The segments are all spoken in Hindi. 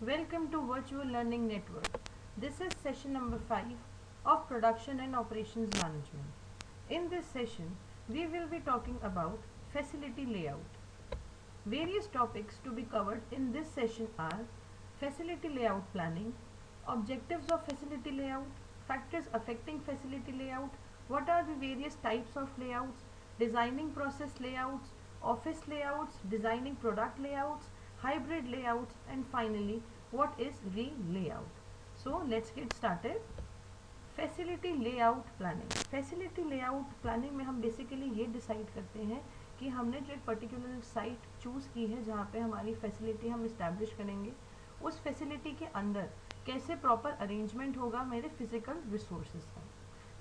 Welcome to Virtual Learning Network. This is session number 5 of Production and Operations Management. In this session, we will be talking about facility layout. Various topics to be covered in this session are facility layout planning, objectives of facility layout, factors affecting facility layout, what are the various types of layouts, designing process layouts, office layouts, designing product layouts, hybrid layouts, and finally what is re-layout. So let's get started. Facility layout planning. Facility layout planning में हम बेसिकली ये डिसाइड करते हैं कि हमने जो एक पर्टिकुलर साइट चूज़ की है जहाँ पे हमारी फैसिलिटी हम इस्टेब्लिश करेंगे, उस फैसिलिटी के अंदर कैसे प्रॉपर अरेंजमेंट होगा मेरे फिजिकल रिसोर्सेज का.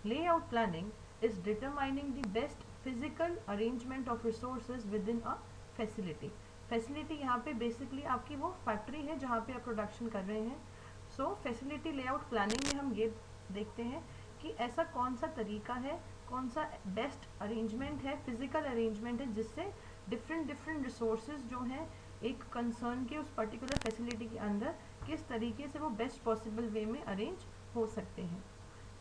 Layout planning is determining the best physical arrangement of resources with in a facility. Facility यहाँ पे बेसिकली आपकी वो फैक्ट्री है जहाँ पे आप प्रोडक्शन कर रहे हैं. सो फैसिलिटी लेआउट प्लानिंग में हम ये देखते हैं कि ऐसा कौन सा तरीका है, कौन सा बेस्ट अरेंजमेंट है, फिजिकल अरेंजमेंट है जिससे डिफरेंट रिसोर्सेज जो हैं एक कंसर्न के उस पर्टिकुलर फैसिलिटी के अंदर किस तरीके से वो बेस्ट पॉसिबल वे में अरेंज हो सकते हैं.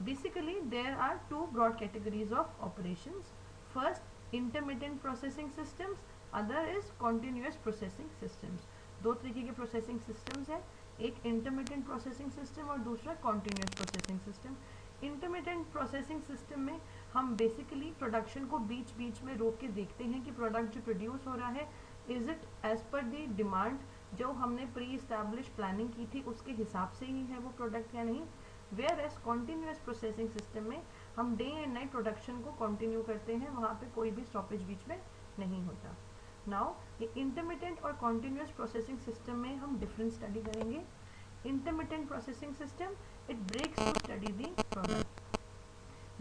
Basically there are two broad categories of operations. First intermittent processing systems, other is continuous processing systems. दो तरीके के प्रोसेसिंग सिस्टम्स हैं, एक इंटरमिटेंट प्रोसेसिंग सिस्टम और दूसरा continuous processing system. Intermittent processing system में हम बेसिकली प्रोडक्शन को बीच बीच में रोक के देखते हैं कि प्रोडक्ट जो प्रोड्यूस हो रहा है is it as per the demand जो हमने प्री इस्टेब्लिश प्लानिंग की थी उसके हिसाब से ही है वो प्रोडक्ट या नहीं. Whereas continuous processing system में हम डे एंड नाइट प्रोडक्शन को कंटिन्यू करते हैं, वहाँ पे कोई भी स्टॉपेज बीच में नहीं होता. नाउ ये इंटरमिटेंट और कॉन्टिन्यूस प्रोसेसिंग सिस्टम में हम डिफरेंस स्टडी करेंगे. Intermittent processing system, it breaks to study the product.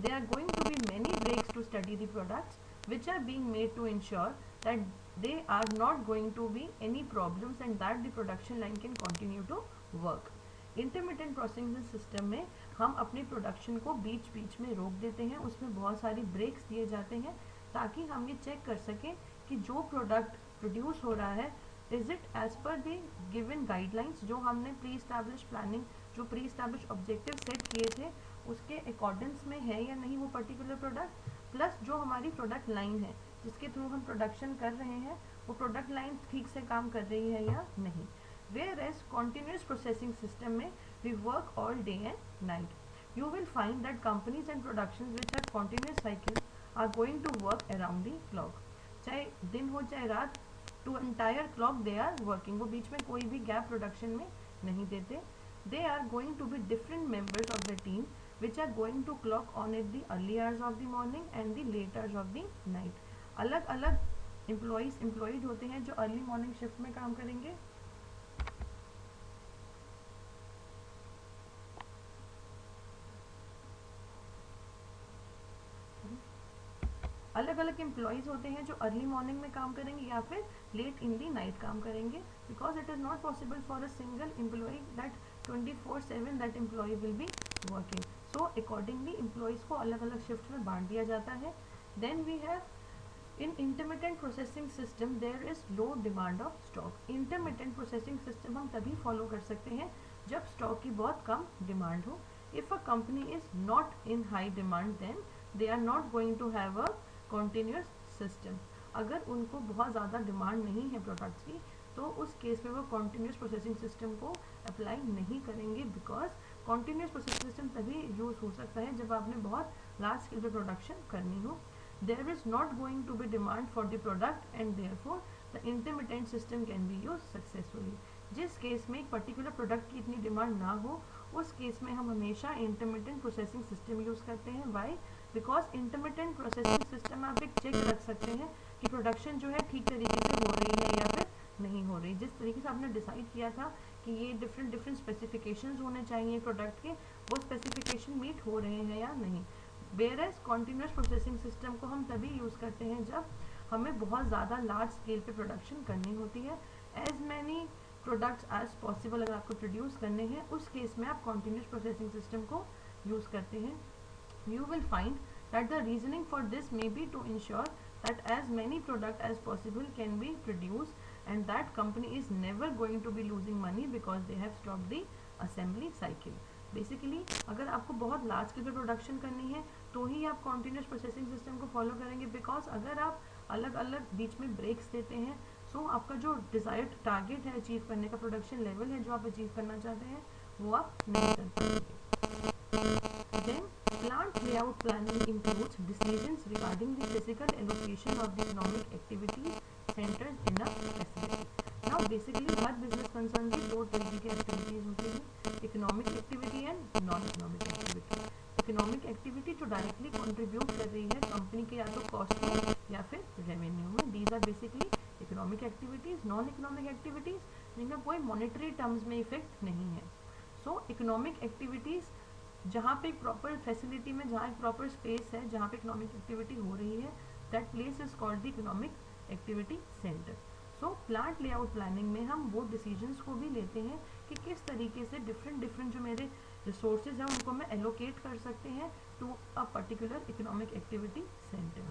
There are going to be many breaks to study the products which are being made to ensure that they are not going to be any problems and that the production line can continue to work. Intermittent processing system में हम अपनी प्रोडक्शन को बीच बीच में रोक देते हैं, उसमें बहुत सारी ब्रेक्स दिए जाते हैं ताकि हम ये चेक कर सकें कि जो प्रोडक्ट प्रोड्यूस हो रहा है is it as per the given guidelines जो हमने प्री इस्टेब्लिश प्लानिंग जो प्री इस्टेब्लिश ऑब्जेक्टिव सेट किए थे उसके अकॉर्डेंस में है या नहीं वो पर्टिकुलर प्रोडक्ट, प्लस जो हमारी प्रोडक्ट लाइन है जिसके थ्रू हम प्रोडक्शन कर रहे हैं वो प्रोडक्ट लाइन ठीक से काम कर रही है या नहीं. Whereas continuous processing system में we work all day and night. You will find that companies and productions which have continuous cycles are going to work around the clock. चाहे दिन हो चाहे रात, to entire clock they are working. वो बीच में कोई भी gap production में नहीं देते. They are going to be different members of the team which are going to clock on at the early hours of the morning and the late hours of the night. अलग अलग employees employed होते हैं जो early morning shift में काम करेंगे, अलग अलग एम्प्लॉयज़ होते हैं जो अर्ली मॉर्निंग में काम करेंगे या फिर लेट इन दी नाइट काम करेंगे, because it is not possible for a single employee that 24/7 that employee will be working. So accordingly employees को अलग अलग शिफ्ट में बांट दिया जाता है. Then we have in intermittent processing system there is low demand of stock. Intermittent processing system हम तभी फॉलो कर सकते हैं जब स्टॉक की बहुत कम डिमांड हो. If a company is not in high demand then they are not going to have a continuous system. अगर उनको बहुत ज़्यादा डिमांड नहीं है प्रोडक्ट्स की तो उस केस में वो कॉन्टीन्यूस प्रोसेसिंग सिस्टम को अप्लाई नहीं करेंगे, बिकॉज कॉन्टीन्यूस प्रोसेसिंग सिस्टम तभी यूज़ हो सकता है जब आपने बहुत लार्ज स्केल पे प्रोडक्शन करनी हो. There is not going to be demand for the product and therefore the intermittent system can be use successfully. जिस केस में एक पर्टिकुलर प्रोडक्ट की इतनी डिमांड ना हो उस केस में हम हमेशा इंटरमिटेंट प्रोसेसिंग सिस्टम यूज़ करते हैं. Why? Because intermittent processing system में आप एक चेक रख सकते हैं कि प्रोडक्शन जो है ठीक तरीके से हो रही है या फिर नहीं हो रही. जिस तरीके से आपने डिसाइड किया था कि ये डिफरेंट स्पेसिफिकेशंस होने चाहिए प्रोडक्ट के, वो स्पेसिफिकेशन मीट हो रहे हैं या नहीं. वेयरएज कॉन्टिन्यूस प्रोसेसिंग सिस्टम को हम तभी यूज़ करते हैं जब हमें बहुत ज़्यादा लार्ज स्केल पे प्रोडक्शन करनी होती है. As many products as possible अगर आपको प्रोड्यूस करने हैं उस केस में आप कॉन्टिन्यूस प्रोसेसिंग सिस्टम को यूज़ करते हैं. You will find that the reasoning for this may be to ensure that as many product as possible can be produced and that company is never going to be losing money because they have stopped the assembly cycle. Basically अगर आपको बहुत लार्ज स्केल पे प्रोडक्शन करनी है तो ही आप कॉन्टिन्यूस प्रोसेसिंग सिस्टम को फॉलो करेंगे, बिकॉज अगर आप अलग अलग बीच में ब्रेक्स देते हैं सो आपका जो डिजायर्ड टारगेट है अचीव करने का, प्रोडक्शन लेवल है जो आप अचीव करना चाहते हैं, वो आप नहीं कर पाएंगे. Then plant layout planning includes decisions regarding the physical allocation of the economic activities centers in a facility. Now basically her business concern की दो तरीके की एक्टिविटीज होती है, economic activity and non economic activity. Economic activity जो डायरेक्टली कंट्रीब्यूट कर रही है कंपनी के या तो कॉस्ट में या फिर रेवेन्यू में, these are basically economic activities. Non economic activities जिनका कोई मॉनेटरी टर्म्स में इफेक्ट नहीं है. सो इकोनॉमिक एक्टिविटीज जहाँ पे एक प्रॉपर फैसिलिटी में, जहाँ एक प्रॉपर स्पेस है जहाँ पे इकोनॉमिक एक्टिविटी हो रही है, that place is called the economic activity centre. So plant layout planning में हम वो डिसीजंस को भी लेते हैं कि किस तरीके से डिफरेंट जो मेरे रिसोर्सेज हैं उनको मैं एलोकेट कर सकते हैं to a particular economic activity centre.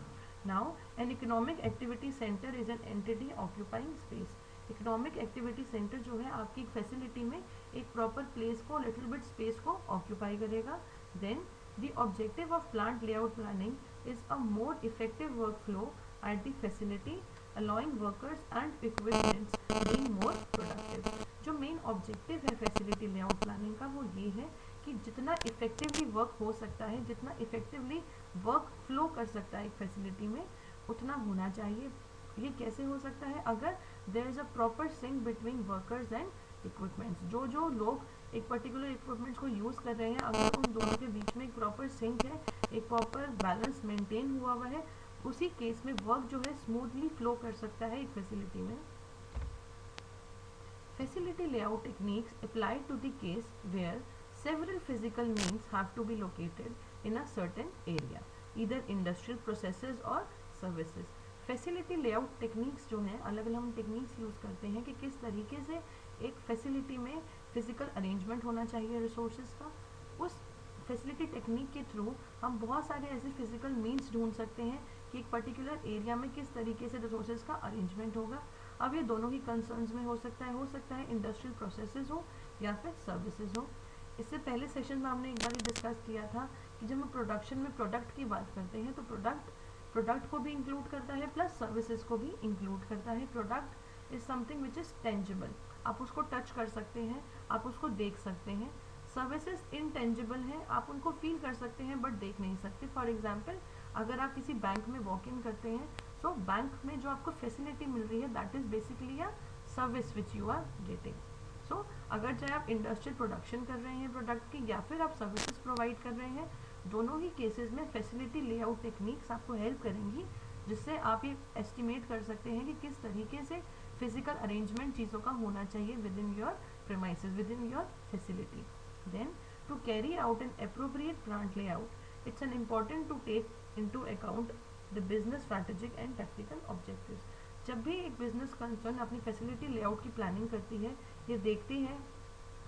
Now an economic activity centre is an entity occupying space. Economic activity centre जो है आपकी एक फैसिलिटी में एक प्रॉपर प्लेस को, लिटिल बिट स्पेस को ऑक्यूपाई करेगा. Then the objective of plant layout planning is a more effective work flow at the facility, allowing workers and equipments being more productive. जो मेन ऑब्जेक्टिव है फैसिलिटी लेआउट प्लानिंग का वो ये है कि जितना इफेक्टिवली वर्क हो सकता है, जितना इफेक्टिवली वर्क फ्लो कर सकता है एक फैसिलिटी में, उतना होना चाहिए. ये कैसे हो सकता है? अगर there is a proper sync between workers and equipments. जो लोग एक पर्टिकुलर इक्विपमेंट्स को यूज कर रहे हैं, अगर उन दोनों के बीच में एक प्रॉपर सिंक है, एक प्रॉपर बैलेंस मेंटेन हुआ हुआ है, उसी केस में वर्क जो है स्मूथली फ्लो कर सकता है एक फैसिलिटी में. Facility layout techniques applied to the case where several physical means have to be located in a certain area, either industrial processes or services. Facility layout techniques जो हैं, अलग अलग हम टेक्निक्स यूज़ करते हैं कि किस तरीके से एक फैसिलिटी में फिजिकल अरेंजमेंट होना चाहिए रिसोर्सेज का. उस फैसिलिटी टेक्निक के थ्रू हम बहुत सारे ऐसे फिजिकल मीन्स ढूंढ सकते हैं कि एक पर्टिकुलर एरिया में किस तरीके से रिसोर्सेज का अरेंजमेंट होगा. अब ये दोनों ही कंसर्न्स में हो सकता है इंडस्ट्रियल प्रोसेसेस हो या फिर सर्विसेज हो. इससे पहले सेशन में हमने एक बार डिस्कस किया था कि जब हम प्रोडक्शन में प्रोडक्ट की बात करते हैं तो प्रोडक्ट को भी इंक्लूड करता है प्लस सर्विसेज को भी इंक्लूड करता है. Product is something which is tangible, आप उसको टच कर सकते हैं, आप उसको देख सकते हैं. सर्विसेज इनटेंजिबल हैं, आप उनको फील कर सकते हैं बट देख नहीं सकते. फॉर एग्जाम्पल अगर आप किसी बैंक में वॉक इन करते हैं, सो बैंक में जो आपको फैसिलिटी मिल रही है that is basically a service which you are getting. So अगर चाहे आप इंडस्ट्रियल प्रोडक्शन कर रहे हैं प्रोडक्ट की या फिर आप सर्विसेज प्रोवाइड कर रहे हैं, दोनों ही केसेस में फैसिलिटी लेआउट टेक्निक्स आपको हेल्प करेंगी, जिससे आप ये एस्टिमेट कर सकते हैं कि किस तरीके से फिजिकल अरेंजमेंट चीज़ों का होना चाहिए with in your premises, with in your facility. Then to carry out an appropriate plant layout, it's an important to take into account the business strategic and tactical objectives. जब भी एक बिजनेस कंसर्न अपनी फैसिलिटी लेआउट की प्लानिंग करती है, ये देखती है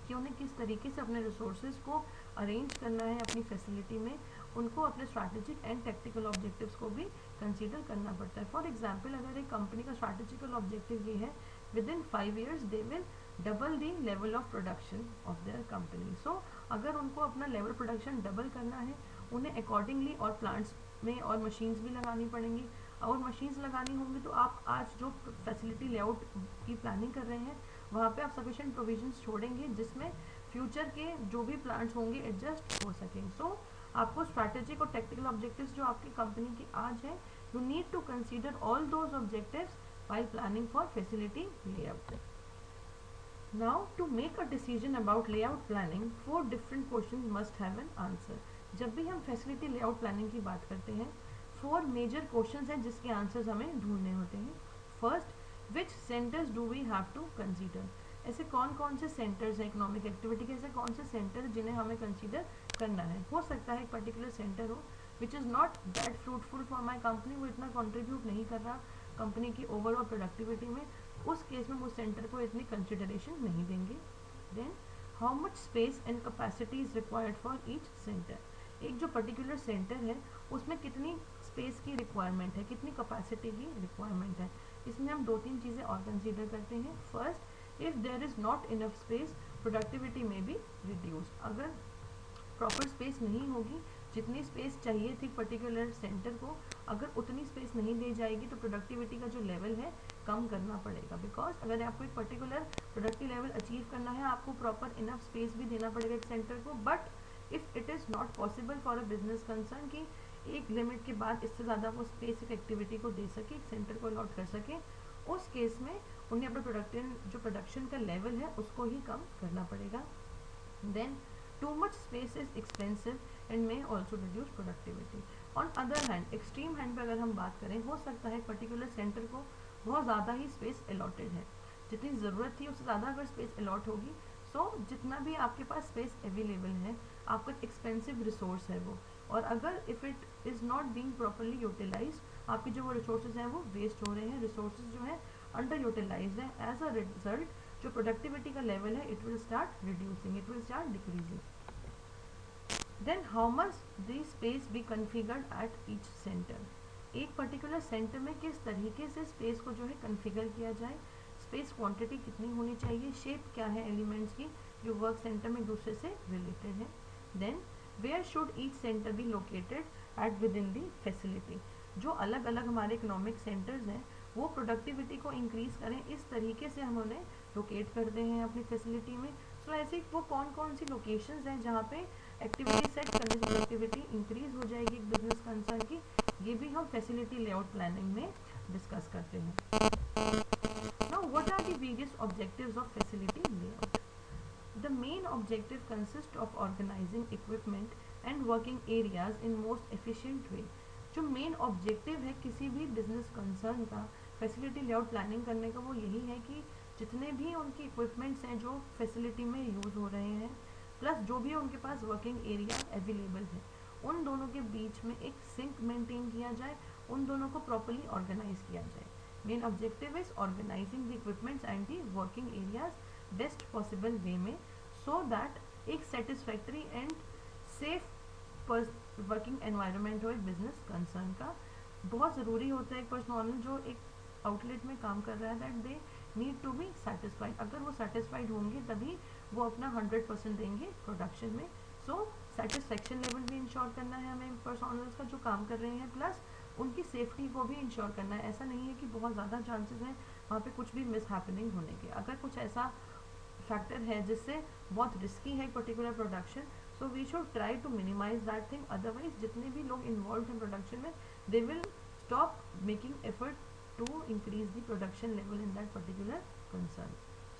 कि उन्हें किस तरीके से अपने रिसोर्सेज को अरेंज करना है अपनी फैसिलिटी में, उनको अपने स्ट्रैटेजिक एंड टैक्टिकल ऑब्जेक्टिव्स को भी कंसीडर करना पड़ता है. फॉर एग्जांपल अगर एक कंपनी का स्ट्रैटेजिकल ऑब्जेक्टिव ये है within 5 years they will double the level of production of their company. So अगर उनको अपना लेवल प्रोडक्शन डबल करना है, उन्हें अकॉर्डिंगली और प्लांट्स में और मशीन्स भी लगानी पड़ेंगी. और मशीन्स लगानी होंगी तो आप आज जो फैसिलिटी लेआउट की प्लानिंग कर रहे हैं वहाँ पे आप सफिशिएंट प्रोविजंस छोड़ेंगे जिसमें फ्यूचर के जो भी प्लांट्स होंगे एडजस्ट हो सकें. सो आपको स्ट्रैटेजिक और टेक्निकल ऑब्जेक्टिव्स जो आपकी कंपनी की आज है, you need to consider all those objectives while planning for facility layout. Now to make a decision about layout planning, 4 different questions must have an answer. जब भी हम फैसिलिटी लेआउट प्लानिंग की बात करते हैं, 4 मेजर क्वेश्चंस हैं जिसके आंसर्स हमें ढूंढने होते हैं. First, which centres do we have to consider. ऐसे कौन कौन से सेंटर्स हैं इकोनॉमिक एक्टिविटी के, ऐसे कौन से सेंटर जिन्हें हमें कंसीडर करना है. हो सकता है एक पर्टिकुलर सेंटर हो which is not that fruitful for my company, वो इतना कॉन्ट्रीब्यूट नहीं कर रहा कंपनी की ओवरऑल प्रोडक्टिविटी में, उस केस में उस सेंटर को इतनी कंसिडरेशन नहीं देंगे. Then how much space and capacity is required for each centre. एक जो पर्टिकुलर सेंटर है उसमें कितनी स्पेस की रिक्वायरमेंट है, कितनी कैपेसिटी की रिक्वायरमेंट है। इसमें हम 2-3 चीज़ें और कंसीडर करते हैं। First, if there is not enough space productivity may be reduced. अगर प्रॉपर स्पेस नहीं होगी, जितनी स्पेस चाहिए थी पर्टिकुलर सेंटर को, अगर उतनी स्पेस नहीं दी जाएगी तो प्रोडक्टिविटी का जो लेवल है कम करना पड़ेगा। बिकॉज अगर आपको एक पर्टिकुलर प्रोडक्टिव लेवल अचीव करना है, आपको प्रॉपर इनफ स्पेस भी देना पड़ेगा एक सेंटर को। But if it is not possible for a business concern कि एक लिमिट के बाद इससे ज़्यादा वो स्पेस एक एक्टिविटी को दे सके, एक सेंटर को अलॉट कर सके, उस केस में उन्हें अपना जो प्रोडक्शन का लेवल है उसको ही कम करना पड़ेगा। Then too much space is expensive and may also reduce productivity. on other hand, extreme hand पे अगर हम बात करें, हो सकता है पर्टिकुलर सेंटर को बहुत ज़्यादा ही स्पेस अलॉटेड है, जितनी ज़रूरत थी उससे ज़्यादा अगर स्पेस अलॉट होगी, सो जितना भी आपके पास स्पेस अवेलेबल है आपका एक्सपेंसिव रिसोर्स है वो, और अगर if it is not being properly utilise, आपके जो वो रिसोर्सेज हैं वो वेस्ट हो रहे हैं, रिसोर्सेज जो है अंडर यूटिलाइज है। एज अ रिजल्ट जो प्रोडक्टिविटी का लेवल है it will start reducing, it will start decreasing. Then how much the space be configured at each centre. एक पर्टिकुलर सेंटर में किस तरीके से स्पेस को जो है कन्फिगर किया जाए, स्पेस क्वांटिटी कितनी होनी चाहिए, शेप क्या है एलिमेंट्स की जो वर्क सेंटर में दूसरे से रिलेटेड है। Then where should each centre be located at within the facility. जो अलग अलग हमारे इकोनॉमिक सेंटर्स हैं वो प्रोडक्टिविटी को इंक्रीज करें, इस तरीके से हम उन्हें लोकेट करते हैं अपनी फैसिलिटी में। सो ऐसी वो कौन कौन सी लोकेशंस हैं जहाँ पे एक्टिविटी सेट करने से प्रोडक्टिविटी इंक्रीज हो जाएगी एक बिजनेस कंसर्न की, ये भी हम फैसिलिटी लेआउट प्लानिंग में डिस्कस करते हैं। Now what are the various objectives of facility layout? The main objective consists of organizing equipment and working areas in most efficient way. जो मेन ऑब्जेक्टिव है किसी भी बिजनेस कंसर्न का फैसिलिटी लेआउट प्लानिंग करने का, वो यही है कि जितने भी उनके इक्विपमेंट्स हैं जो फैसिलिटी में यूज़ हो रहे हैं, प्लस जो भी उनके पास वर्किंग एरिया अवेलेबल है, उन दोनों के बीच में एक सिंक मेंटेन किया जाए, उन दोनों को प्रॉपरली ऑर्गेनाइज किया जाए। Main objective is organising the equipments and the working areas best possible way में, सो दैट एक satisfactory and safe working environment हो एक बिजनेस कंसर्न का। बहुत ज़रूरी होता है एक पर्सनल जो एक आउटलेट में काम कर रहा है, that they need to be satisfied. अगर वो सेटिस्फाइड होंगे तभी वो अपना 100% देंगे प्रोडक्शन में। सो सेटिस्फेक्शन लेवल भी इंश्योर करना है हमें पर्सनल्स का जो काम कर रहे हैं, प्लस उनकी सेफ्टी को भी इंश्योर करना है। ऐसा नहीं है कि बहुत ज़्यादा चांसेस हैं वहाँ पे कुछ भी मिस हैपनिंग होने के। अगर कुछ ऐसा फैक्टर है जिससे बहुत रिस्की है particular production, so we should try to minimise that thing. Otherwise जितने भी लोग इन्वॉल्व हैं प्रोडक्शन में, they will stop making effort to increase the production level in that particular concern.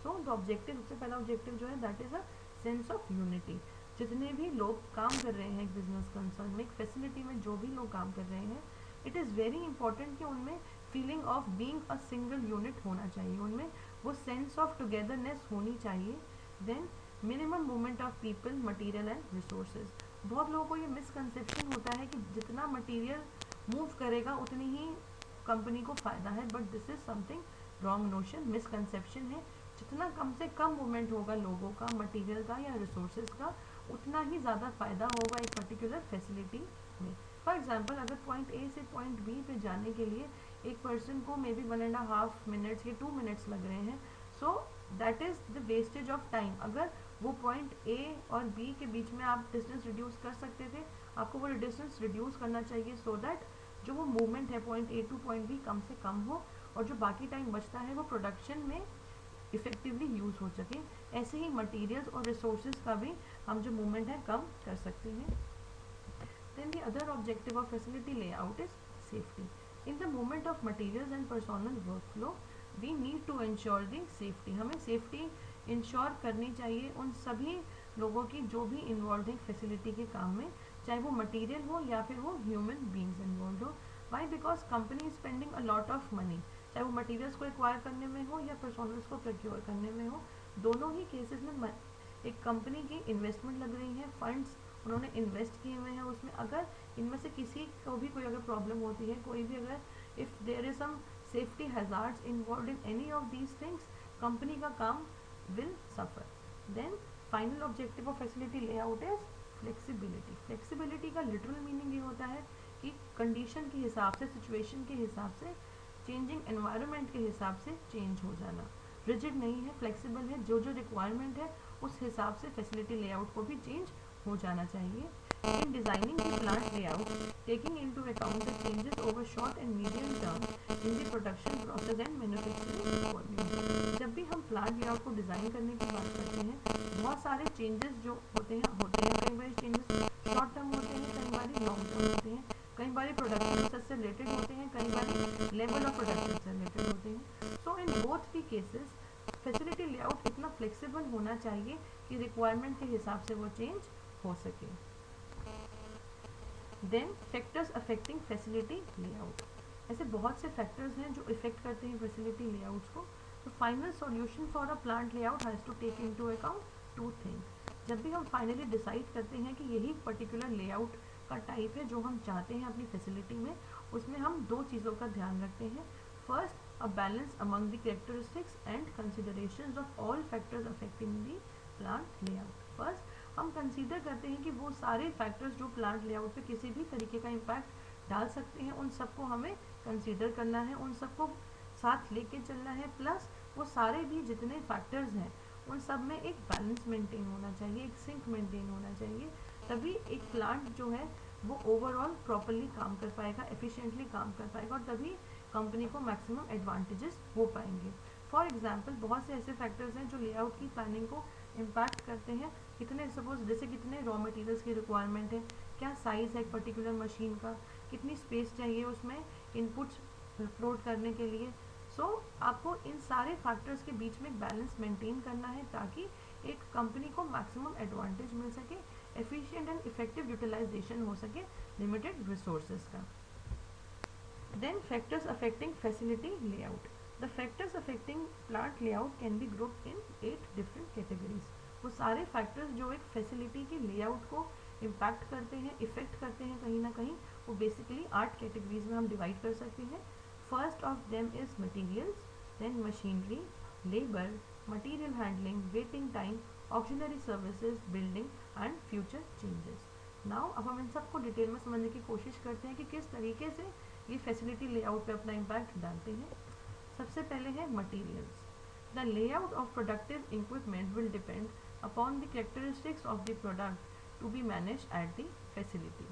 So the objective, सबसे पहला ऑब्जेक्टिव जो है that is a sense of unity. जितने भी लोग काम कर रहे हैं एक बिजनेस कंसर्न में, एक फैसिलिटी में जो भी लोग काम कर रहे हैं, इट इज़ वेरी इंपॉर्टेंट कि उनमें feeling of being a single unit होना चाहिए, उनमें वो सेंस ऑफ टुगेदरनेस होनी चाहिए। Then minimum movement of people, material and resources. बहुत लोगों को ये मिसकंसेप्शन होता है कि जितना मटेरियल मूव करेगा उतनी ही कंपनी को फ़ायदा है, but this is something wrong notion, misconception है। जितना कम से कम मूवमेंट होगा लोगों का, मटेरियल का या रिसोर्सेज का, उतना ही ज़्यादा फ़ायदा होगा एक पर्टिकुलर फैसिलिटी में। फॉर एग्जाम्पल अगर पॉइंट ए से पॉइंट बी पे जाने के लिए एक पर्सन को मे बी 1.5 मिनट्स या 2 मिनट्स लग रहे हैं, so that is the wastage of time. अगर वो पॉइंट ए और बी के बीच में आप डिस्टेंस रिड्यूस कर सकते थे, आपको वो डिस्टेंस रिड्यूस करना चाहिए, सो दैट जो वो मूवमेंट है point A to point B कम से कम हो, और जो बाकी टाइम बचता है वो प्रोडक्शन में इफेक्टिवली यूज़ हो सके। ऐसे ही मटेरियल्स और रिसोर्सेज का भी हम जो मूवमेंट है कम कर सकते हैं। Then the other objective of facility layout is safety. In the movement of materials and personal workflow, we need to ensure the safety. हमें safety ensure करनी चाहिए उन सभी लोगों की जो भी इन्वॉल्व हैं फैसिलिटी के काम में, चाहे वो मटेरियल हो या फिर वो ह्यूमन बींग्स इन्वॉल्व हो। Why? Because company spending a lot of money, चाहे वो मटेरियल्स को एक्वायर करने में हो या पर्सनल्स को प्रोक्योर करने में हो, दोनों ही केसेस में एक कंपनी की इन्वेस्टमेंट लग रही है, फंड्स उन्होंने इन्वेस्ट किए हुए हैं उसमें। अगर इनमें से किसी को भी कोई अगर प्रॉब्लम होती है, कोई भी अगर if there is some safety hazards involve in any of these things, company का काम will suffer. Then final objective of facility layout is flexibility. Flexibility का लिटरल मीनिंग ये होता है कि कंडीशन के हिसाब से, सिचुएशन के हिसाब से, चेंजिंग एनवायरनमेंट के हिसाब से चेंज हो जाना। रिजिड नहीं है, फ्लेक्सिबल है, जो जो रिक्वायरमेंट है उस हिसाब से फैसिलिटी लेआउट को भी चेंज हो जाना चाहिए। In designing the plant layout, taking into account the changes over short and medium term in the production process and manufacturing volume। जब भी हम प्लांट लेआउट को डिज़ाइन करने की बात करते हैं, बहुत सारे चेंजेस जो होते हैं कई बार चेंजेस शॉर्ट टर्म होते हैं, कई बार लॉन्ग टर्म होते हैं, कई बार प्रोडक्शन प्रोसेस से रिलेटेड होते हैं, कई बार लेवल ऑफ प्रोडक्शन से रिलेटेड होते हैं। So in both the cases facility layout इतना फ्लेक्सिबल होना चाहिए कि रिक्वायरमेंट के हिसाब से वो चेंज हो सके। Then factors affecting facility layout, ऐसे बहुत से फैक्टर्स हैं जो इफेक्ट करते हैं फैसिलिटी लेआउट्स को। तो final solution for a plant layout has to take into account two things. जब भी हम फाइनली डिसाइड करते हैं कि यही पर्टिकुलर लेआउट का टाइप है जो हम चाहते हैं अपनी फैसिलिटी में, उसमें हम दो चीज़ों का ध्यान रखते हैं। First, a balance among the characteristics and considerations of all factors affecting the plant layout. First, हम कंसीडर करते हैं कि वो सारे फैक्टर्स जो प्लांट लेआउट पे किसी भी तरीके का इम्पैक्ट डाल सकते हैं, उन सबको हमें कंसीडर करना है, उन सबको साथ लेके चलना है। प्लस वो सारे भी जितने फैक्टर्स हैं उन सब में एक बैलेंस मेंटेन होना चाहिए, एक सिंक मेंटेन होना चाहिए, तभी एक प्लांट जो है वो ओवरऑल प्रॉपरली काम कर पाएगा, एफिशिएंटली काम कर पाएगा, और तभी कंपनी को मैक्सिमम एडवांटेजेस हो पाएंगे। फॉर एग्जांपल, बहुत से ऐसे फैक्टर्स हैं जो लेआउट की प्लानिंग को इम्पैक्ट करते हैं। कितने सपोज जैसे कितने रॉ मटेरियल्स की रिक्वायरमेंट है, क्या साइज़ है एक पर्टिकुलर मशीन का, कितनी स्पेस चाहिए उसमें इनपुट्स अपलोड करने के लिए। सो आपको इन सारे फैक्टर्स के बीच में एक बैलेंस मेंटेन करना है ताकि एक कंपनी को मैक्सिमम एडवांटेज मिल सके, एफिशिएंट एंड इफेक्टिव यूटिलाइजेशन हो सके लिमिटेड रिसोर्सेज का। Then factors affecting facility layout. The factors affecting plant layout can be grouped in 8 different categories. वो सारे फैक्टर्स जो एक फैसिलिटी के लेआउट को इम्पैक्ट करते हैं, इफेक्ट करते हैं कहीं ना कहीं, वो बेसिकली 8 कैटेगरीज में हम डिवाइड कर सकते हैं। First of them is materials, then machinery, labour, material handling, waiting time, auxiliary services, building and future changes. Now अब हम इन सबको डिटेल में समझने की कोशिश करते हैं कि किस तरीके से ये फैसिलिटी लेआउट पे अपना इम्पैक्ट डालते हैं। सबसे पहले है materials. The layout of productive equipment will depend upon the characteristics of the product to be manage at the facility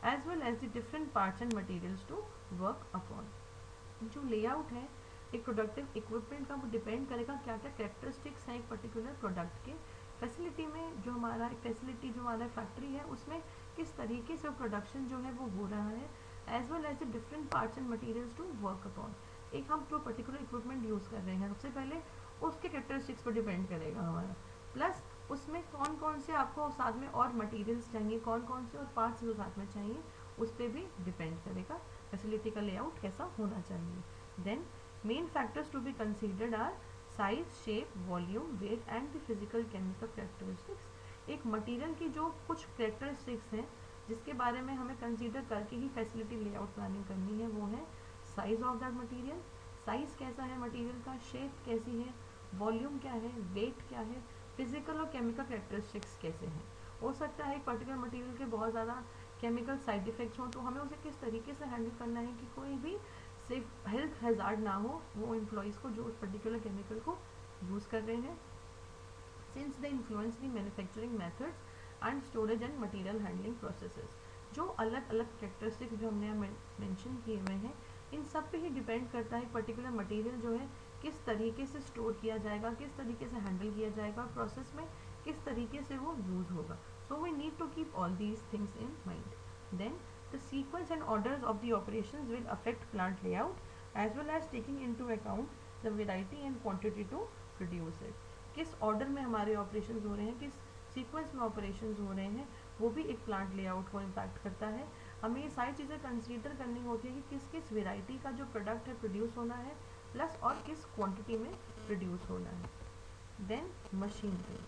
as well as the different parts and materials to work upon. जो लेआउट है एक प्रोडक्टिव इक्विपमेंट का, वो डिपेंड करेगा क्या क्या कैरेक्टरिस्टिक्स हैं एक पर्टिकुलर प्रोडक्ट के। फैसिलिटी में जो हमारा फैसिलिटी जो हमारा फैक्ट्री है उसमें किस तरीके से प्रोडक्शन जो है वो हो रहा है, as well as the different parts and materials to work upon. एक हम जो पर्टिकुलर इक्विपमेंट यूज़ कर रहे हैं सबसे पहले उसके कैरेक्टरिस्टिक्स पर डिपेंड करेगा हमारा, प्लस उसमें कौन कौन से आपको साथ में और मटेरियल्स चाहिए, कौन कौन से और पार्ट्स जो साथ में चाहिए, उस पर भी डिपेंड करेगा फैसिलिटी का लेआउट कैसा होना चाहिए। Then main factors to be considered are size, shape, volume, weight and the physical chemical characteristics. एक मटेरियल की जो कुछ कैरेक्टरिस्टिक्स हैं जिसके बारे में हमें कंसीडर करके ही फैसिलिटी लेआउट प्लानिंग करनी है, वो है size of that material, size कैसा है मटेरियल का, शेप कैसी है, वॉल्यूम क्या है, वेट क्या है, फिजिकल और केमिकल कैरेक्टरिस्टिक्स कैसे हैं। हो सकता है एक पर्टिकुलर मटेरियल के बहुत ज़्यादा केमिकल साइड इफेक्ट्स हों, तो हमें उसे किस तरीके से हैंडल करना है कि कोई भी सेफ हेल्थ हैजार्ड ना हो वो एम्प्लॉयज़ को जो उस पर्टिकुलर केमिकल को यूज़ कर रहे हैं। Since they influence the manufacturing methods and storage and material handling processes. जो अलग अलग कैरेक्टरिस्टिक्स जो हमने मेंशन किए हुए हैं, इन सब पे ही डिपेंड करता है पर्टिकुलर मटेरियल जो है किस तरीके से स्टोर किया जाएगा, किस तरीके से हैंडल किया जाएगा, प्रोसेस में किस तरीके से वो यूज़ होगा। So we need to keep all these things in mind. Then the sequence and orders of the operations will affect plant layout as well as taking into account the variety and quantity to produce it. किस ऑर्डर में हमारे ऑपरेशंस हो रहे हैं, किस सीक्वेंस में ऑपरेशंस हो रहे हैं, वो भी एक प्लांट लेआउट को इम्पैक्ट करता है। हमें ये सारी चीज़ें कंसीडर करनी होती है कि किस किस वेराइटी का जो प्रोडक्ट है प्रोड्यूस होना है, प्लस और किस क्वांटिटी में प्रोड्यूस होना है। Then machinery,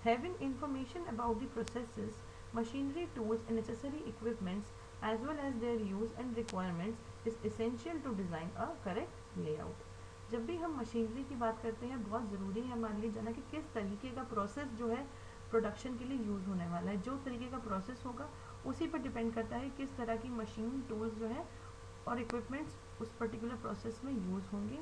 having information about the processes, machinery tools and necessary equipments as well as their use and requirements is essential to design a correct layout. जब भी हम मशीनरी की बात करते हैं बहुत ज़रूरी है हमारे लिए जानना कि किस तरीके का प्रोसेस जो है प्रोडक्शन के लिए यूज़ होने वाला है। जो तरीके का प्रोसेस होगा उसी पर डिपेंड करता है किस तरह की मशीन टूल्स जो है और इक्विपमेंट्स उस पर्टिकुलर प्रोसेस में यूज़ होंगे,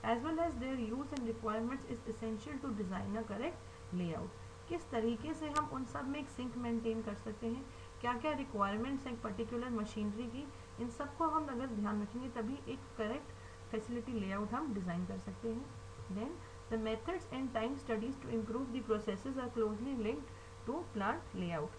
as well as their use and requirements is essential to design a correct layout. किस तरीके से हम उन सब में एक सिंक मेंटेन कर सकते हैं, क्या क्या रिक्वायरमेंट्स हैं पर्टिकुलर मशीनरी की, इन सब को हम अगर ध्यान रखेंगे तभी एक करेक्ट फैसिलिटी लेआउट हम डिज़ाइन कर सकते हैं। Then the methods and time studies to improve the processes are closely linked to plant layout.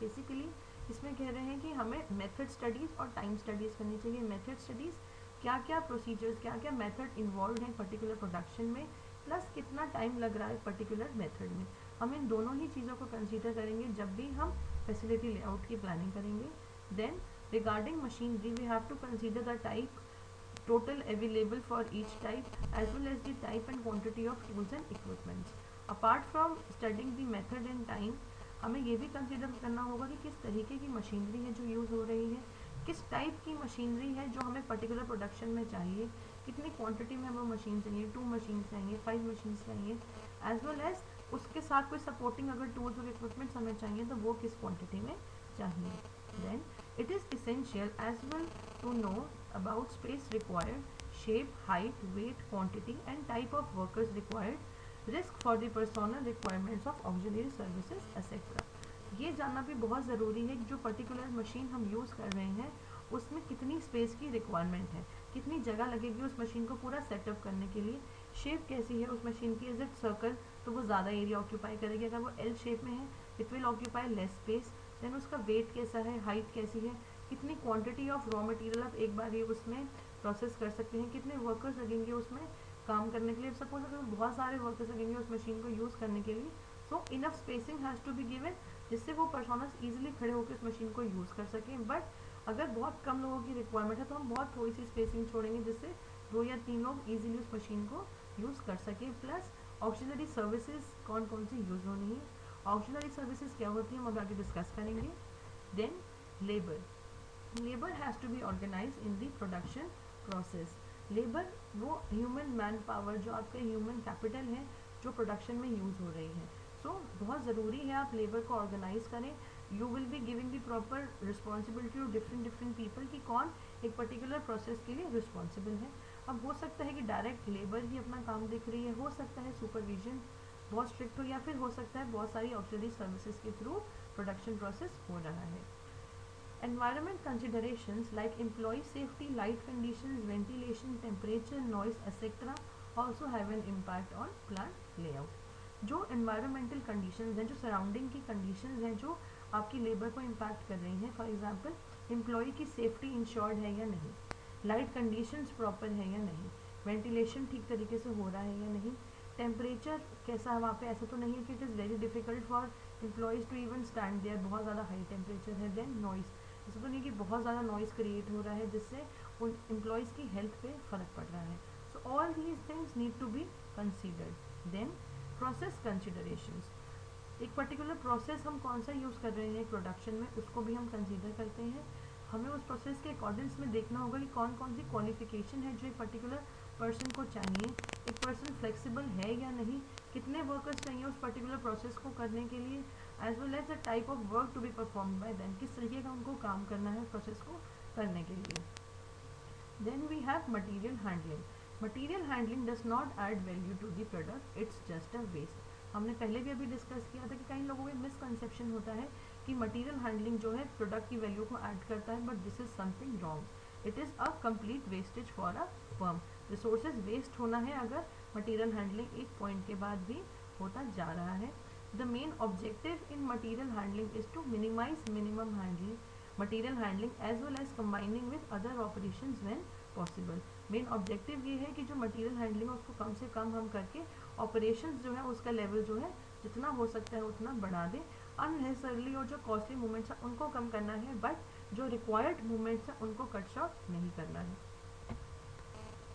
Basically इसमें कह रहे हैं कि हमें मेथड स्टडीज़ और टाइम स्टडीज़ करनी चाहिए। मेथड स्टडीज़ क्या क्या प्रोसीजर्स, क्या क्या मेथड इन्वॉल्व हैं पर्टिकुलर प्रोडक्शन में, प्लस कितना टाइम लग रहा है पर्टिकुलर मेथड में। हम इन दोनों ही चीज़ों को कंसीडर करेंगे जब भी हम फैसिलिटी लेआउट की प्लानिंग करेंगे। Then regarding machinery we have to consider the type total available for each type as well as the type and quantity of tools and equipments. Apart from studying the method and time, हमें ये भी कंसिडर करना होगा कि किस तरीके की मशीनरी है जो यूज़ हो रही है, किस टाइप की मशीनरी है जो हमें पर्टिकुलर प्रोडक्शन में चाहिए, कितनी क्वांटिटी में हमें मशीन चाहिए, 2 मशीन चाहिए, 5 मशीन चाहिए, एज वेल एज उसके साथ कोई सपोर्टिंग अगर टूल्स और इक्विपमेंट्स हमें चाहिए तो वो किस क्वांटिटी में चाहिए। Then it is essential as well to know about space required, shape, height, weight, quantity and type of workers required, risk for the personal requirements of auxiliary services etc. ये जानना भी बहुत ज़रूरी है कि जो पर्टिकुलर मशीन हम यूज़ कर रहे हैं उसमें कितनी स्पेस की रिक्वायरमेंट है, कितनी जगह लगेगी उस मशीन को पूरा सेटअप करने के लिए, शेप कैसी है उस मशीन की, इज इट सर्कल तो वो ज़्यादा एरिया ऑक्यूपाई करेगी, अगर वो एल शेप में है it will occupy less space. Then उसका वेट कैसा है, हाइट कैसी है, कितनी क्वांटिटी ऑफ रॉ मटेरियल आप एक बार ये उसमें प्रोसेस कर सकते हैं, कितने वर्कर्स लगेंगे उसमें काम करने के लिए। सपोज अगर बहुत सारे वर्कर्स लगेंगे उस मशीन को यूज़ करने के लिए, so enough spacing has to be given जिससे वो पर्सोनस ईजिली खड़े होकर उस मशीन को यूज़ कर सकें। बट अगर बहुत कम लोगों की रिक्वायरमेंट है तो हम बहुत थोड़ी सी स्पेसिंग छोड़ेंगे जिससे 2 या 3 लोग ईजिली उस मशीन को यूज़ कर सकें। प्लस ऑक्सिलरी सर्विसेज कौन कौन सी यूज़ होनी है, ऑक्सिलरी सर्विसेज क्या होती है हम अब आगे डिस्कस करेंगे। Then labour has to be organise in the production process. Labour वो ह्यूमन मैन पावर जो आपका ह्यूमन कैपिटल है जो प्रोडक्शन में यूज़ हो रही है। सो बहुत ज़रूरी है आप लेबर को ऑर्गेनाइज करें। You will be giving the proper responsibility to different people कि कौन एक पर्टिकुलर प्रोसेस के लिए रिस्पॉन्सिबल है। अब हो सकता है कि डायरेक्ट लेबर ही अपना काम देख रही है, हो सकता है सुपरविजन बहुत स्ट्रिक्ट हो, या फिर हो सकता है बहुत सारी ऑक्सिलरी सर्विसेज के थ्रू प्रोडक्शन प्रोसेस हो रहा है। Environment considerations like employee safety, light conditions, ventilation, temperature, noise, etc. also have an impact on plant layout. जो environmental conditions हैं, जो surrounding की conditions हैं जो आपकी लेबर को impact कर रही हैं, फॉर एग्जाम्पल एम्प्लॉई की सेफ्टी इंश्योर्ड है या नहीं, लाइट कंडीशंस प्रॉपर है या नहीं, वेंटिलेशन ठीक तरीके से हो रहा है या नहीं, टेम्परेचर कैसा है वहाँ पे, ऐसा तो नहीं है कि it is very difficult for employees to even stand there, बहुत ज़्यादा हाई टेम्परेचर है। देन नॉइज़, ऐसा तो नहीं कि बहुत ज़्यादा नॉइज़ क्रिएट हो रहा है जिससे उन एम्प्लॉयज़ की हेल्थ पे फ़र्क पड़ रहा है। So all these things need to be considered. Then process considerations, एक पर्टिकुलर प्रोसेस हम कौन सा यूज़ कर रहे हैं प्रोडक्शन में उसको भी हम कंसीडर करते हैं। हमें उस प्रोसेस के अकॉर्डिंग्स में देखना होगा कि कौन कौन सी क्वालिफिकेशन है जो एक पर्टिकुलर पर्सन को चाहिए, एक पर्सन फ्लेक्सिबल है या नहीं, कितने वर्कर्स चाहिए उस पर्टिकुलर प्रोसेस को करने के लिए, as well as the type of work to be perform by them, किस तरीके का उनको काम करना है प्रोसेस को करने के लिए। Then we have material handling. Material handling does not add value to the product, it's just a waste. हमने पहले भी अभी डिस्कस किया था कि कई लोगों में मिसकंसेप्शन होता है कि मटीरियल हैंडलिंग जो है प्रोडक्ट की वैल्यू को ऐड करता है, but this is something wrong. It is a complete wastage for a firm. Resources waste होना है अगर मटीरियल हैंडलिंग एक पॉइंट के बाद भी होता जा रहा है। The main objective in material handling is to minimise minimum handling material handling as well as combining with other operations when possible. Main objective ये है कि जो मटीरियल हैंडलिंग है उसको कम से कम हम करके ऑपरेशंस जो है उसका लेवल जो है जितना हो सकता है उतना बढ़ा दें। अननेसेसरली और जो कॉस्टली मूवमेंट्स हैं उनको कम करना है, बट जो रिक्वायर्ड मूवमेंट्स हैं उनको कट शॉर्ट नहीं करना है।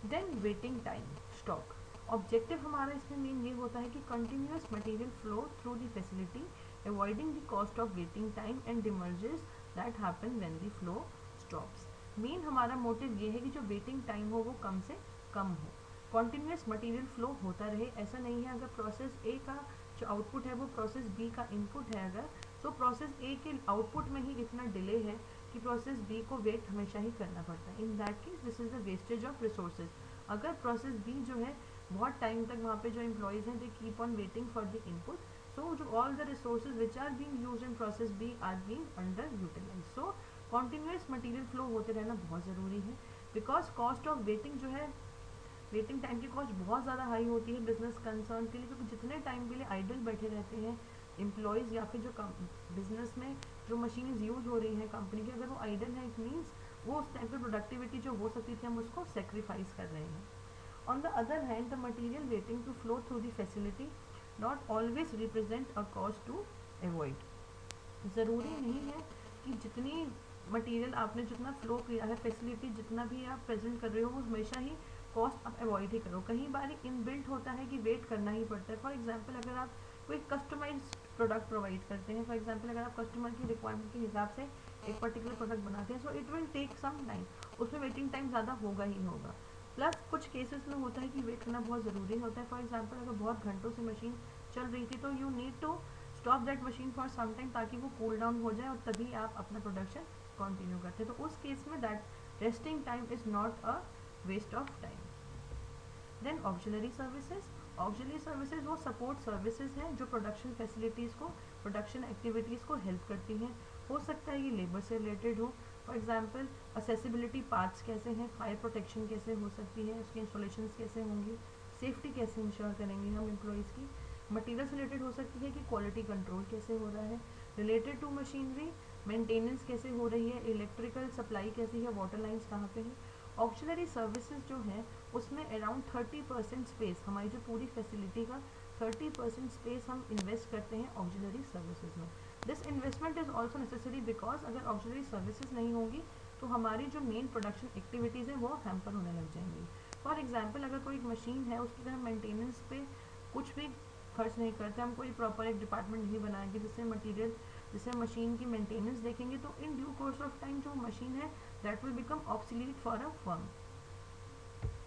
Then waiting time stock, objective हमारा इसमें मेन ये होता है कि continuous material flow through the facility, avoiding the cost of waiting time and demurrages that happen when the flow stops. Main हमारा मोटिव ये है कि जो वेटिंग टाइम हो वो कम से कम हो, कॉन्टीन्यूस मटेरियल फ्लो होता रहे। ऐसा नहीं है अगर प्रोसेस ए का जो आउटपुट है वो प्रोसेस बी का इनपुट है, अगर सो प्रोसेस ए के आउटपुट में ही इतना डिले है कि प्रोसेस बी को वेट हमेशा ही करना पड़ता है। इन that case this is the wastage of resources. अगर प्रोसेस बी जो है बहुत टाइम तक वहाँ पे जो एम्प्लॉयज़ हैं they keep on waiting for the input, so जो all the resources which are being used in process B are being underutilise. So continuous material flow होते रहना बहुत ज़रूरी है, बिकॉज कॉस्ट ऑफ वेटिंग जो है, वेटिंग टाइम की कॉस्ट बहुत ज़्यादा हाई होती है बिजनेस कंसर्न के लिए, क्योंकि जितने टाइम के लिए आइडल बैठे रहते हैं एम्प्लॉयज़ या फिर जो बिजनेस में जो मशीन्स यूज़ हो रही हैं कंपनी की, अगर वो आइडल है इट मीन्स वो उस टाइम पे प्रोडक्टिविटी जो हो सकती थी हम उसको सेक्रीफाइस कर रहे हैं। On the other hand the material waiting to flow through the facility not always represent a cost to avoid. ज़रूरी नहीं है कि जितनी मटेरियल आपने जितना फ्लो किया है, फैसिलिटी जितना भी आप प्रेजेंट कर रहे हो वो हमेशा ही कॉस्ट आप अवॉइड ही करो। कहीं बार इनबिल्ट होता है कि वेट करना ही पड़ता है। फॉर एग्जांपल अगर आप कोई कस्टमाइज्ड प्रोडक्ट प्रोवाइड करते हैं, फॉर एग्जांपल अगर आप कस्टमर की रिक्वायरमेंट के हिसाब से एक पर्टिकुलर प्रोडक्ट बनाते हैं, so it will take some time, उसमें वेटिंग टाइम ज़्यादा होगा ही होगा। प्लस कुछ केसेस में होता है कि वेट करना बहुत ज़रूरी होता है। फॉर एग्जांपल अगर बहुत घंटों से मशीन चल रही थी तो you need to stop that machine for some time ताकि वो कूल डाउन हो जाए और तभी आप अपना प्रोडक्शन कंटिन्यू करते हैं। तो उस केस में that resting time is not a waste of time. Then auxiliary services, auxiliary services वो सपोर्ट सर्विसेज हैं जो प्रोडक्शन फैसिलिटीज़ को, प्रोडक्शन एक्टिविटीज़ को हेल्प करती हैं। हो सकता है ये लेबर से रिलेटेड हो, फॉर एग्जांपल असेसिबिलिटी पार्ट्स कैसे हैं, फायर प्रोटेक्शन कैसे हो सकती है, उसकी इंस्टॉलेशन कैसे होंगी, सेफ्टी कैसे इंश्योर करेंगे हम एम्प्लॉयज़ की। मटीरियल से रिलेटेड हो सकती है कि क्वालिटी कंट्रोल कैसे हो रहा है, रिलेटेड टू मशीनरी मेंटेनेंस कैसे हो रही है, इलेक्ट्रिकल सप्लाई कैसी है, वाटर लाइन्स कहाँ पे है। ऑक्सिलरी सर्विसेज जो है उसमें अराउंड 30% स्पेस, हमारी जो पूरी फैसिलिटी का 30% स्पेस हम इन्वेस्ट करते हैं ऑक्सिलरी सर्विसेज में। This investment is also necessary because अगर ऑक्सिलरी सर्विसेज नहीं होंगी तो हमारी जो मेन प्रोडक्शन एक्टिविटीज़ हैं वो हैम्पर होने लग जाएंगी। फॉर एग्जाम्पल अगर कोई मशीन है उसकी अगर हम मेंटेनेंस पे कुछ भी खर्च नहीं करते, हम कोई प्रॉपर एक डिपार्टमेंट नहीं बनाएंगे जिससे मटीरियल, जिससे मशीन की मेंटेनेंस देखेंगे, तो in due course of time जो मशीन है that will become obsolete for a firm.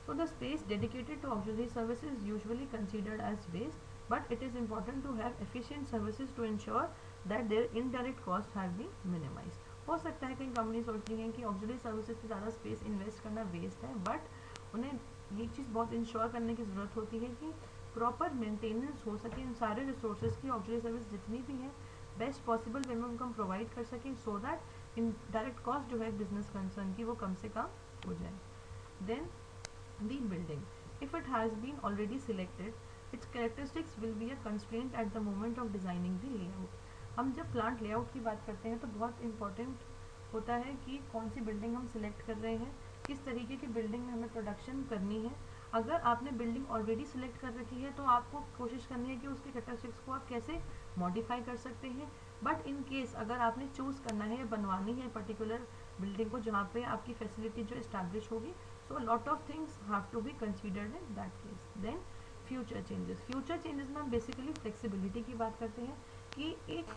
So the space dedicated to auxiliary services is usually considered as waste, but it is important to have efficient services to ensure that their indirect costs have been minimized. हो सकता है कई कंपनी सोच रही हैं कि ऑक्सिलरी सर्विसेज पे ज़्यादा स्पेस इन्वेस्ट करना वेस्ट है, बट उन्हें ये चीज़ बहुत इंश्योर करने की ज़रूरत होती है कि प्रॉपर मेंटेनेंस हो सके इन सारे रिसोर्सेज की, ऑक्सिलरी सर्विस जितनी भी हैं बेस्ट पॉसिबल वे में उनको हम प्रोवाइड कर सकें, so that in direct cost जो है बिजनेस कंसर्न की वो कम से कम हो जाए। Then the building, if it has been already selected, its characteristics will be a constraint at the moment of designing the layout. हम जब प्लांट लेआउट की बात करते हैं तो बहुत इंपॉर्टेंट होता है कि कौन सी बिल्डिंग हम सिलेक्ट कर रहे हैं, किस तरीके की बिल्डिंग में हमें प्रोडक्शन करनी है। अगर आपने बिल्डिंग ऑलरेडी सिलेक्ट कर रखी है तो आपको कोशिश करनी है कि उसके कैरेक्टरिस्टिक्स को आप कैसे मॉडिफाई कर सकते हैं। बट इन केस अगर आपने चूज़ करना है या बनवानी है पर्टिकुलर बिल्डिंग को जहाँ पे आपकी फैसिलिटी जो इस्टेब्लिश होगी, so a lot of things have to be considered in that case. Then future changes, future changes में हम बेसिकली फ्लेक्सिबिलिटी की बात करते हैं कि एक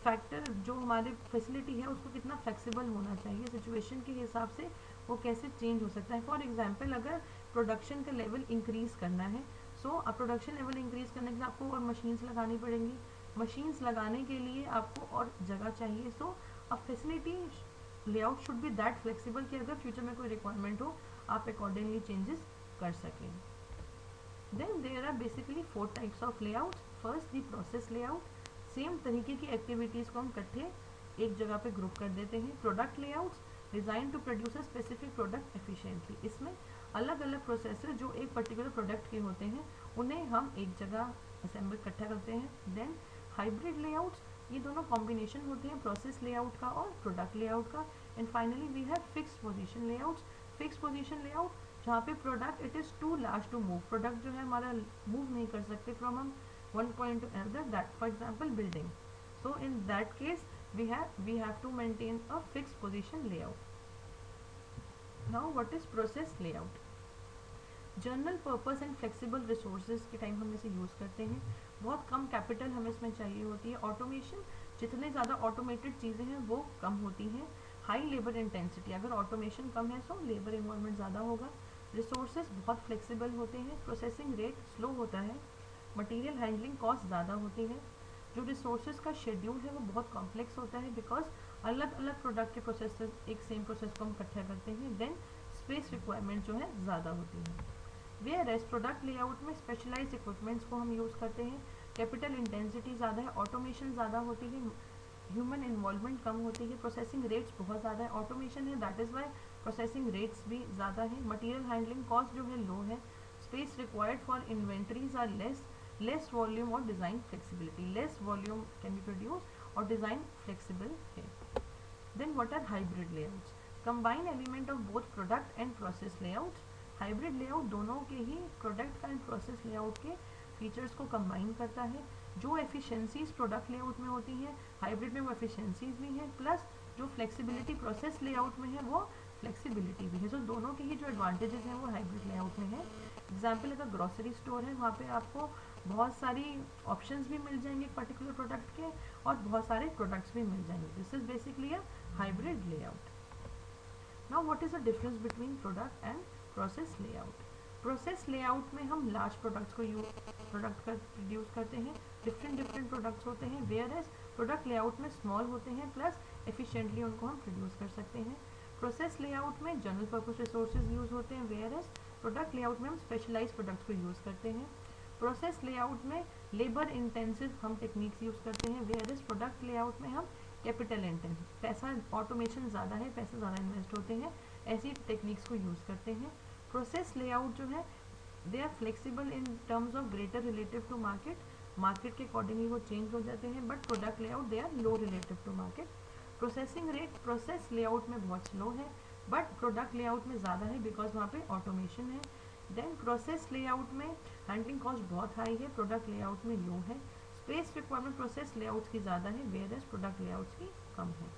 फैक्टर जो हमारे फैसिलिटी है उसको कितना फ्लेक्सिबल होना चाहिए, सिचुएशन के हिसाब से वो कैसे चेंज हो सकता है। फॉर एग्जांपल अगर प्रोडक्शन का लेवल इंक्रीज़ करना है, सो अब प्रोडक्शन लेवल इंक्रीज़ करने के लिए आपको और मशीन्स लगानी पड़ेंगी, मशीन्स लगाने के लिए आपको और जगह चाहिए। सो अब facility layout should be that flexible कि अगर फ्यूचर में कोई रिक्वायरमेंट हो आप अकॉर्डिंगली चेंजेस कर सकें। Then there are basically 4 types of layout. First the process layout, same तरीके की एक्टिविटीज़ को हम इकट्ठे एक जगह पे ग्रुप कर देते हैं। Product layouts, design to produce a specific product efficiently, इसमें अलग अलग प्रोसेसर जो एक पर्टिकुलर प्रोडक्ट के होते हैं उन्हें हम एक जगह असेंबल इकट्ठा करते हैं। देन हाइब्रिड लेआउट्स, ये दोनों कॉम्बिनेशन होते हैं प्रोसेस लेआउट का और प्रोडक्ट लेआउट का। And finally we have fixed position layouts, fix position layout जहाँ पे product it is too large to move, product जो है हमारा मूव नहीं कर सकते फ्रॉम हम one point to another, that for example building. So in that case we have to maintain a fixed position layout. Now what is process layout? General purpose and flexible resources के टाइम हम इसे यूज़ करते हैं, बहुत कम कैपिटल हमें इसमें चाहिए होती है। ऑटोमेशन, जितने ज़्यादा ऑटोमेटेड चीज़ें हैं वो कम होती हैं। हाई लेबर इंटेंसिटी, अगर ऑटोमेशन कम है सो लेबर इन्वॉल्वमेंट ज़्यादा होगा। रिसोर्सेज बहुत फ्लेक्सिबल होते हैं, प्रोसेसिंग रेट स्लो होता है, मटेरियल हैंडलिंग कॉस्ट ज़्यादा होती है। जो रिसोर्सेज का शेड्यूल है वो बहुत कॉम्प्लेक्स होता है, बिकॉज अलग अलग प्रोडक्ट के प्रोसेस एक सेम प्रोसेस को हम इकट्ठा करते हैं। देन स्पेस रिक्वायरमेंट जो है ज़्यादा होती है। वेयर एज प्रोडक्ट लेआउट में स्पेशलाइज्ड इक्विपमेंट्स को हम यूज़ करते हैं, कैपिटल इंटेंसिटी ज़्यादा है, ऑटोमेशन ज़्यादा होती है, ह्यूमन इन्वॉल्वमेंट कम होती है, प्रोसेसिंग रेट्स बहुत ज़्यादा है, ऑटोमेशन है that is why processing rates भी ज़्यादा है, मटेरियल हैंडलिंग कॉस्ट जो है लो है, space required for inventories are less volume और design flexibility, less volume can be produce और डिज़ाइन फ्लेक्सिबल है। Then what are hybrid layouts? Combine element of both product and process layouts. Hybrid layout दोनों के ही प्रोडक्ट एंड प्रोसेस लेआउट के फीचर्स को कंबाइन करता है। जो एफिशिएंसीज प्रोडक्ट लेआउट में होती हैं हाइब्रिड में वो एफिशिएंसीज भी हैं, प्लस जो फ्लेक्सिबिलिटी प्रोसेस लेआउट में है वो फ्लेक्सिबिलिटी भी है। तो दोनों के ही जो एडवांटेजेस हैं वो हाइब्रिड लेआउट में है। एग्जाम्पल अगर ग्रॉसरी स्टोर है, वहाँ पे आपको बहुत सारी ऑप्शंस भी मिल जाएंगे पर्टिकुलर प्रोडक्ट के और बहुत सारे प्रोडक्ट्स भी मिल जाएंगे। This is basically a hybrid layout. Now what is the difference between product and process layout? Process layout में हम लार्ज प्रोडक्ट्स को प्रोडक्ट का प्रोड्यूस करते हैं, डिफरेंट प्रोडक्ट्स होते हैं, वेयर एज प्रोडक्ट लेआउट में स्मॉल होते हैं प्लस एफिशिएंटली उनको हम प्रोड्यूस कर सकते हैं। प्रोसेस लेआउट में जनरल पर्पस रिसोर्सेज यूज होते हैं, वेयर एज प्रोडक्ट लेआउट में हम स्पेशलाइज प्रोडक्ट्स को यूज़ करते हैं। प्रोसेस लेआउट में लेबर इंटेंसिव हम टेक्निक्स यूज़ करते हैं, वेयर एज प्रोडक्ट लेआउट में हम कैपिटल इंटेंसिव, पैसा ऑटोमेशन ज़्यादा है, पैसे ज़्यादा इन्वेस्ट होते हैं, ऐसी टेक्निक्स को यूज़ करते हैं। प्रोसेस लेआउट जो है they are flexible in terms of greater relative to market के अकॉर्डिंगली वो चेंज हो जाते हैं, but product layout they are low relative to market. Processing rate process layout में बहुत स्लो है, बट प्रोडक्ट लेआउट में ज़्यादा है बिकॉज वहाँ पे ऑटोमेशन है। देन प्रोसेस लेआउट में हैंडलिंग कॉस्ट बहुत हाई है, प्रोडक्ट लेआउट में लो है। स्पेस रिक्वायरमेंट प्रोसेस लेआउट्स की ज़्यादा है, वेयर एज प्रोडक्ट लेआउट्स की कम है।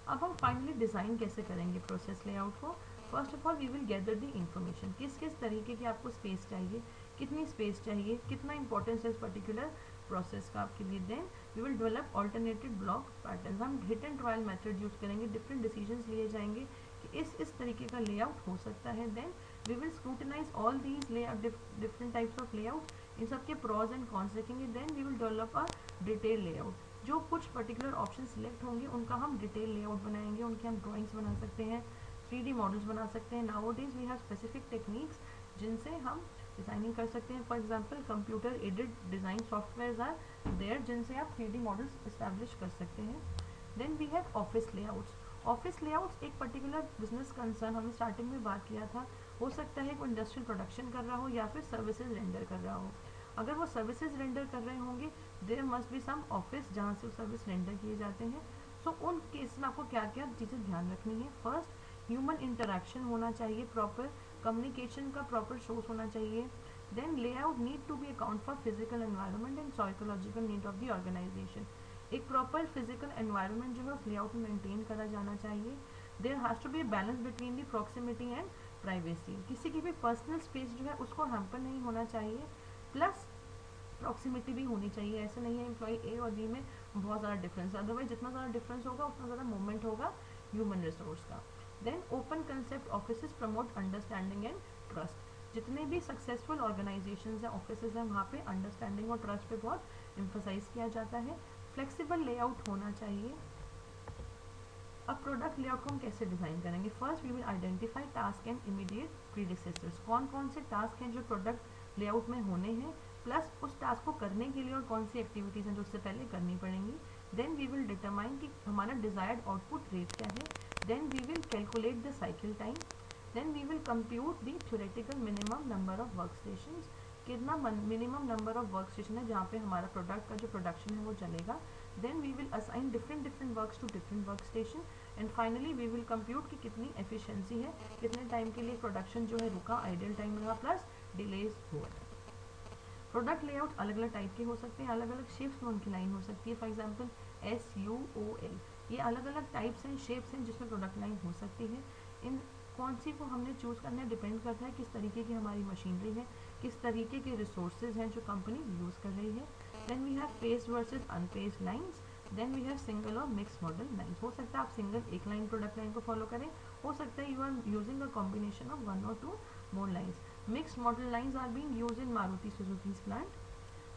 अब हम फाइनली डिज़ाइन कैसे करेंगे प्रोसेस लेआउट को? First of all we will gather the information, किस किस तरीके की आपको स्पेस चाहिए, कितनी स्पेस चाहिए, कितना इंपॉर्टेंस है इस पर्टिकुलर प्रोसेस का आपके लिए। Then we will develop alternative block pattern, हम hit and trial method use करेंगे, डिफरेंट डिसीजंस लिए जाएंगे कि इस तरीके का लेआउट हो सकता है। Then we will scrutinise all these layout, different types of layout, इन सब के प्रॉज एंड कॉन्स देखेंगे। Then we will develop a detail layout, जो कुछ पर्टिकुलर ऑप्शन सिलेक्ट होंगे उनका हम डिटेल लेआउट बनाएंगे, उनके हम ड्राइंग्स बना सकते हैं, 3D मॉडल्स बना सकते हैं। Nowadays we have specific techniques जिनसे हम डिज़ाइनिंग कर सकते हैं। For example computer aided design softwares are there जिनसे आप 3D मॉडल्स इस्टेब्लिश कर सकते हैं। Then we have office layouts. Office layouts एक पर्टिकुलर बिजनेस कंसर्न, हमने स्टार्टिंग में बात किया था, हो सकता है कोई इंडस्ट्रियल प्रोडक्शन कर रहा हो या फिर सर्विसेज रेंडर कर रहा हो। अगर वो सर्विसेज रेंडर कर रहे होंगे there must be some office जहाँ से सर्विस रेंडर किए जाते हैं। सो उन केस में आपको क्या क्या चीज़ें ध्यान रखनी है? फर्स्ट ह्यूमन इंटरेक्शन होना चाहिए, प्रॉपर कम्युनिकेशन का प्रॉपर सोर्स होना चाहिए। Then layout need to be account for physical environment and psychological need of the organization. एक प्रॉपर फिजिकल एनवायरनमेंट जो है उस लेआउट में मेंटेन करा जाना चाहिए। There has to be balance between the proximity and privacy, किसी की भी पर्सनल स्पेस जो है उसको हैम्पर नहीं होना चाहिए, प्लस प्रॉक्सिमिटी भी होनी चाहिए। ऐसे नहीं है एम्प्लॉय ए और बी में बहुत ज़्यादा डिफरेंस, अदरवाइज जितना ज़्यादा डिफरेंस होगा उतना ज़्यादा मूवमेंट होगा ह्यूमन रिसोर्स का। Then open concept office promote understanding and trust. जितने भी सक्सेसफुल ऑर्गेनाइजेशंस हैं, ऑफिसेज हैं, वहाँ पे अंडरस्टैंडिंग और ट्रस्ट पे बहुत एम्फोसाइज किया जाता है। फ्लेक्सिबल लेआउट होना चाहिए। अब प्रोडक्ट लेआउट को हम कैसे डिज़ाइन करेंगे? First we will identify task and immediate predecessors, कौन कौन से टास्क हैं जो प्रोडक्ट लेआउट में होने हैं, प्लस उस टास्क को करने के लिए और कौन सी एक्टिविटीज़ हैं जो उससे पहले करनी पड़ेंगी। देन वी विल डिटरमाइन कि हमारा डिज़ायर्ड आउटपुट रेट क्या है। Then we will calculate the cycle time. Then we will compute the theoretical minimum number of work stations, कितना minimum number of work station है जहाँ पे हमारा प्रोडक्ट का जो प्रोडक्शन है वो चलेगा। Then we will assign different works to different work station and finally we will compute कि कितनी एफिशिएंसी है, कितने टाइम के लिए प्रोडक्शन जो है रुका, आइडल टाइम रहा, प्लस डिलेज हुआ। प्रोडक्ट लेआउट अलग अलग टाइप के हो सकते हैं, अलग अलग शेप्स में उनकी लाइन हो सकती है। फॉर एग्जांपल SUOL, ये अलग अलग टाइप्स हैं, शेप्स हैं जिसमें प्रोडक्ट लाइन हो सकती है। इन कौन सी को हमने चूज़ करना है डिपेंड करता है किस तरीके की हमारी मशीनरी है, किस तरीके के रिसोर्सेज हैं जो कंपनी यूज़ कर रही है। Then we have paced versus unpaced lines. Then we have single और मिक्स मॉडल लाइन्स। हो सकता है आप सिंगल एक लाइन प्रोडक्ट लाइन को फॉलो करें, हो सकता है you are using a combination of 1 or 2 more lines. Mixed model lines are being used in Maruti Suzuki's plant.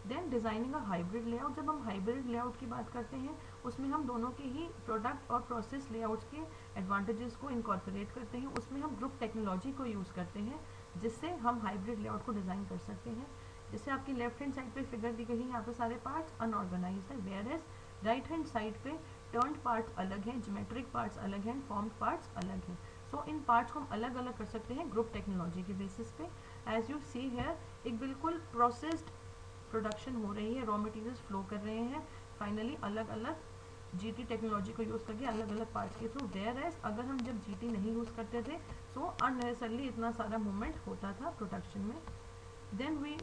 Then designing a hybrid layout, जब हम हाइब्रिड लेआउट की बात करते हैं उसमें हम दोनों के ही प्रोडक्ट और प्रोसेस लेआउट्स के एडवांटेजेस को इनकॉर्पोरेट करते हैं, उसमें हम ग्रुप टेक्नोलॉजी को यूज़ करते हैं जिससे हम हाइब्रिड लेआउट को डिज़ाइन कर सकते हैं। जैसे आपकी लेफ्ट हैंड साइड पे फिगर दी गई है, यहाँ पे सारे पार्ट्स अनऑर्गेनाइज है, whereas right hand side पे टर्न्ड पार्ट्स अलग हैं, ज्योमेट्रिक पार्ट्स अलग हैं, फॉर्म्ड पार्ट्स अलग हैं। सो इन पार्ट्स को हम अलग अलग कर सकते हैं ग्रुप टेक्नोलॉजी के बेसिस पे। एज यू सी है एक बिल्कुल प्रोसेस्ड प्रोडक्शन हो रही है, रॉ मटेरियल्स फ्लो कर रहे हैं फाइनली अलग अलग जीटी टेक्नोलॉजी को यूज़ करके अलग अलग पार्ट्स के थ्रू। वेयर एज अगर हम जब जीटी नहीं यूज़ करते थे सो अननेसेसरली इतना सारा मूवमेंट होता था प्रोडक्शन में। Then we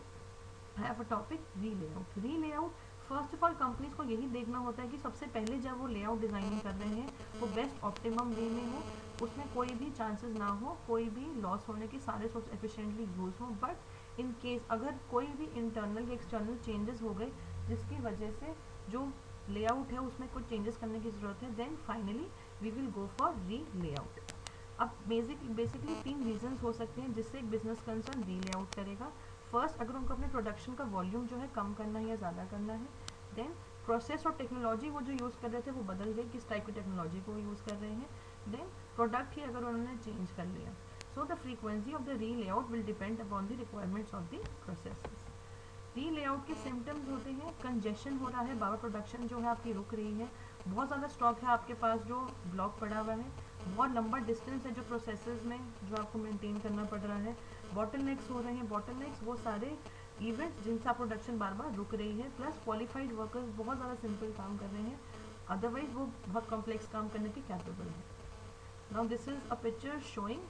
have a topic re layout. Re layout first of all companies को यही देखना होता है कि सबसे पहले जब वो लेआउट डिज़ाइनिंग कर रहे हैं वो बेस्ट ऑप्टिमम वे में हो, उसमें कोई भी चांसेस ना हो कोई भी लॉस होने के, सारे सोर्स एफिशिएंटली यूज़ हो। बट इन केस अगर कोई भी इंटरनल या एक्सटर्नल चेंजेस हो गए जिसकी वजह से जो लेआउट है उसमें कुछ चेंजेस करने की ज़रूरत है, then finally we will go for re layout. अब बेसिकली 3 रीजंस हो सकते हैं जिससे एक बिजनेस कंसर्न री लेआउट करेगा। फर्स्ट, अगर उनको अपने प्रोडक्शन का वॉल्यूम जो है कम करना है या ज़्यादा करना है। देन प्रोसेस और टेक्नोलॉजी वो जो यूज़ कर रहे थे वो बदल गई, किस टाइप की टेक्नोलॉजी को यूज़ कर रहे हैं। देन प्रोडक्ट ही अगर उन्होंने चेंज कर लिया, so the frequency of the re layout will depend upon the requirements of the processes. Re layout के सिम्टम्स होते हैं कंजेशन हो रहा है, बार प्रोडक्शन जो है आपकी रुक रही है, बहुत ज़्यादा स्टॉक है आपके पास जो ब्लॉक पड़ा हुआ है, बहुत लंबा डिस्टेंस है जो प्रोसेसेस में जो आपको मेंटेन करना पड़ रहा है, बॉटलनेक्स हो रहे हैं। बॉटलनेक्स वो सारे इवेंट्स जिनसे आप प्रोडक्शन बार बार रुक रही है, प्लस क्वालिफाइड वर्कर्स बहुत ज़्यादा सिंपल काम कर रहे हैं, अदरवाइज वो बहुत कॉम्प्लेक्स काम करने के कैपेबल है। Now this is a picture showing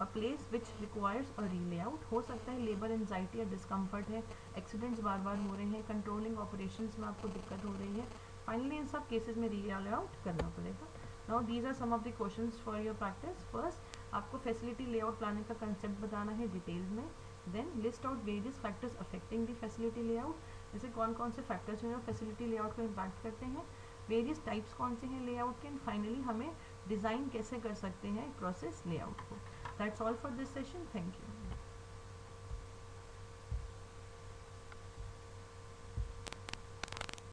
a place which requires a री लेआउट। हो सकता है लेबर एंजाइटी या डिस्कम्फर्ट है, एक्सीडेंट्स बार बार हो रहे हैं, कंट्रोलिंग ऑपरेशंस में आपको दिक्कत हो रही है, फाइनली इन सब केसेस में री लेआउट करना पड़ेगा। Now these are some of the questions for your practice. First, आपको फैसिलिटी लेआउट प्लानिंग का कंसेप्ट बताना है डिटेल्स में। Then list out various factors affecting the facility layout, जैसे कौन कौन से फैक्टर्स हैं जो फैसिलिटी लेआउट को इम्पैक्ट करते हैं, वेरियस टाइप्स कौन से हैं लेआउट के, एंड फाइनली हमें डिज़ाइन कैसे कर सकते हैं प्रोसेस लेआउट को। That's all for this session. Thank you.